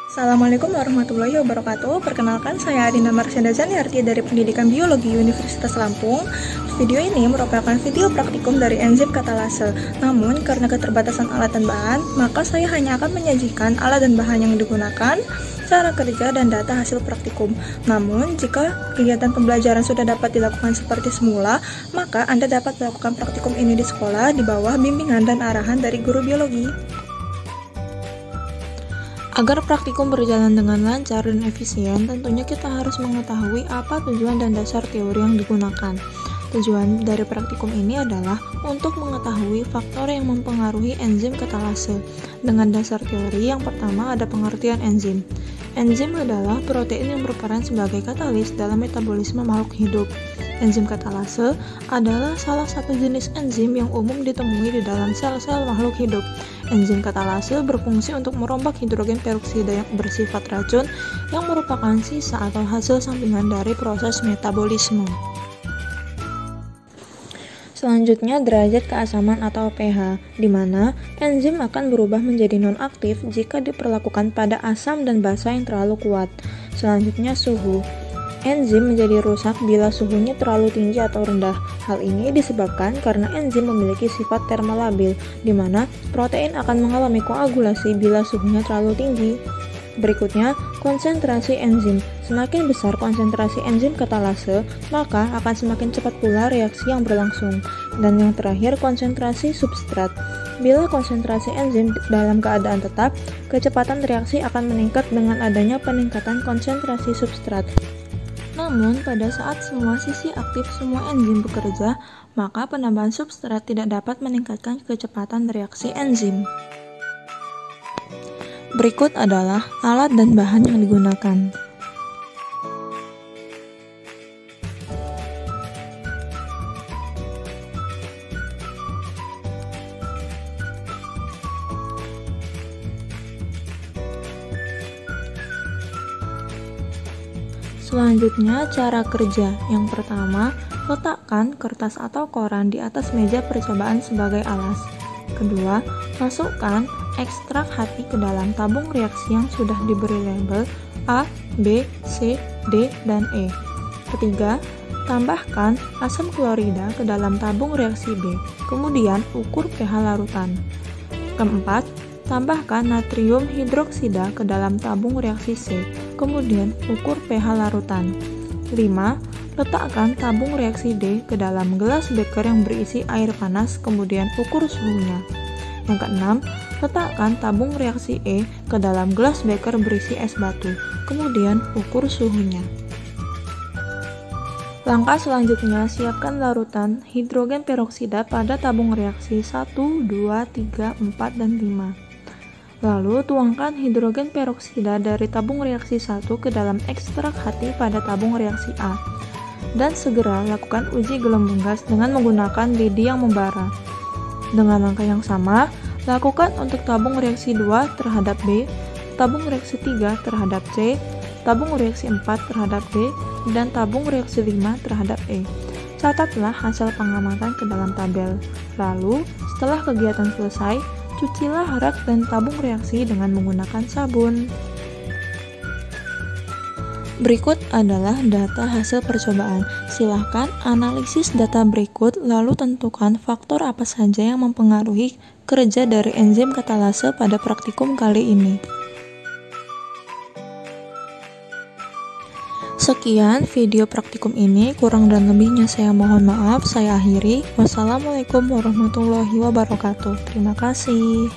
Assalamualaikum warahmatullahi wabarakatuh. Perkenalkan, saya Adinda Marsyanda Zaniarti dari Pendidikan Biologi Universitas Lampung. Video ini merupakan video praktikum dari enzim katalase. Namun, karena keterbatasan alat dan bahan, maka saya hanya akan menyajikan alat dan bahan yang digunakan, cara kerja, dan data hasil praktikum. Namun, jika kegiatan pembelajaran sudah dapat dilakukan seperti semula, maka Anda dapat melakukan praktikum ini di sekolah di bawah bimbingan dan arahan dari guru biologi. Agar praktikum berjalan dengan lancar dan efisien, tentunya kita harus mengetahui apa tujuan dan dasar teori yang digunakan. Tujuan dari praktikum ini adalah untuk mengetahui faktor yang mempengaruhi enzim katalase. Dengan dasar teori, yang pertama ada pengertian enzim. Enzim adalah protein yang berperan sebagai katalis dalam metabolisme makhluk hidup. Enzim katalase adalah salah satu jenis enzim yang umum ditemui di dalam sel-sel makhluk hidup. Enzim katalase berfungsi untuk merombak hidrogen peroksida yang bersifat racun yang merupakan sisa atau hasil sampingan dari proses metabolisme. Selanjutnya, derajat keasaman atau pH, di mana enzim akan berubah menjadi non-aktif jika diperlakukan pada asam dan basa yang terlalu kuat. Selanjutnya, suhu. Enzim menjadi rusak bila suhunya terlalu tinggi atau rendah. Hal ini disebabkan karena enzim memiliki sifat termolabil, di mana protein akan mengalami koagulasi bila suhunya terlalu tinggi. Berikutnya, konsentrasi enzim. Semakin besar konsentrasi enzim katalase, maka akan semakin cepat pula reaksi yang berlangsung. Dan yang terakhir, konsentrasi substrat. Bila konsentrasi enzim dalam keadaan tetap, kecepatan reaksi akan meningkat dengan adanya peningkatan konsentrasi substrat. Namun, pada saat semua sisi aktif semua enzim bekerja, maka penambahan substrat tidak dapat meningkatkan kecepatan reaksi enzim. Berikut adalah alat dan bahan yang digunakan. Selanjutnya, cara kerja. Yang pertama, letakkan kertas atau koran di atas meja percobaan sebagai alas. Kedua, masukkan ekstrak hati ke dalam tabung reaksi yang sudah diberi label A, B, C, D, dan E. Ketiga, tambahkan asam klorida ke dalam tabung reaksi B. Kemudian, ukur pH larutan. Keempat, tambahkan natrium hidroksida ke dalam tabung reaksi C, kemudian ukur pH larutan. 5. Letakkan tabung reaksi D ke dalam gelas beker yang berisi air panas, kemudian ukur suhunya. Yang keenam, letakkan tabung reaksi E ke dalam gelas beker berisi es batu, kemudian ukur suhunya. Langkah selanjutnya, siapkan larutan hidrogen peroksida pada tabung reaksi 1, 2, 3, 4, dan 5. Lalu, tuangkan hidrogen peroksida dari tabung reaksi 1 ke dalam ekstrak hati pada tabung reaksi A. Dan segera lakukan uji gelembung gas dengan menggunakan lidi yang membara. Dengan langkah yang sama, lakukan untuk tabung reaksi 2 terhadap B, tabung reaksi 3 terhadap C, tabung reaksi 4 terhadap D, dan tabung reaksi 5 terhadap E. Catatlah hasil pengamatan ke dalam tabel. Lalu, setelah kegiatan selesai, cucilah rak dan tabung reaksi dengan menggunakan sabun. Berikut adalah data hasil percobaan. Silahkan analisis data berikut, lalu tentukan faktor apa saja yang mempengaruhi kerja dari enzim katalase pada praktikum kali ini. Sekian video praktikum ini, kurang dan lebihnya saya mohon maaf. Saya akhiri. Wassalamualaikum warahmatullahi wabarakatuh. Terima kasih.